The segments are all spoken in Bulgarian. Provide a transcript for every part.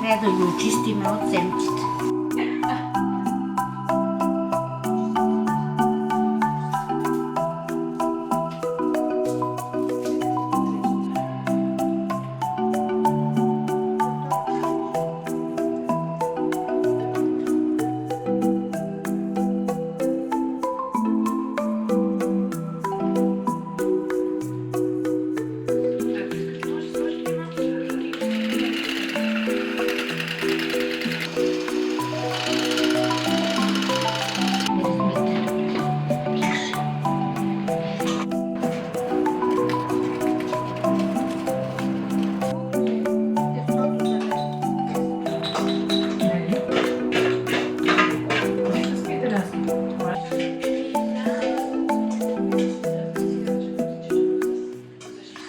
Трябва да ги очистиме от семците.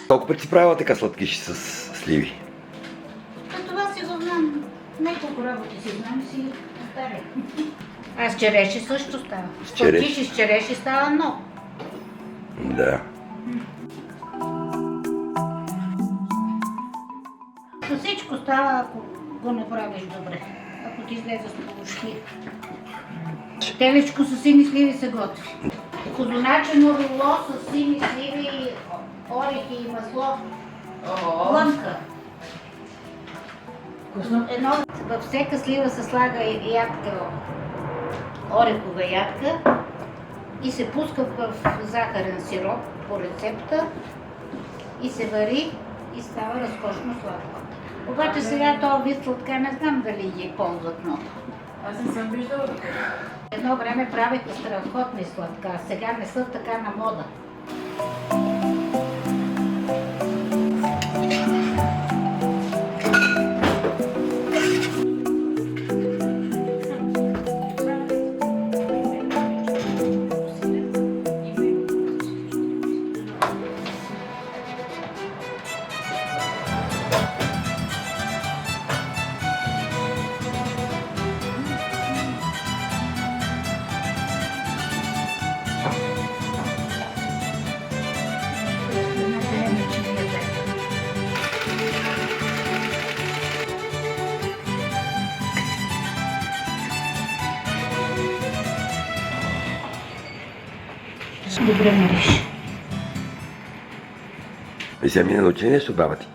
Колко пъти си правила така сладкиши с сливи? Това си го знам. Няколко работи си знам и си ги повтарям. А с череши също става. Сладкиши с череши става много. Да. За всичко става, ако го направиш добре. Ако ти излезе с полушки. Телечко с сини сливи се готви. Козуначено руло с сини сливи, орехи и масло. Лънка. Във всяка слива се слага ядка, орехова ядка и се пуска в захарен сироп по рецепта и се вари и става разкошно сладко. Обаче сега този вид сладка не знам дали ги ползват много. Аз не съм виждала такова. Едно време правеха страхотни сладка, а сега не са така на мода. Добре мириш. И сега ми не научи нещо баба ти.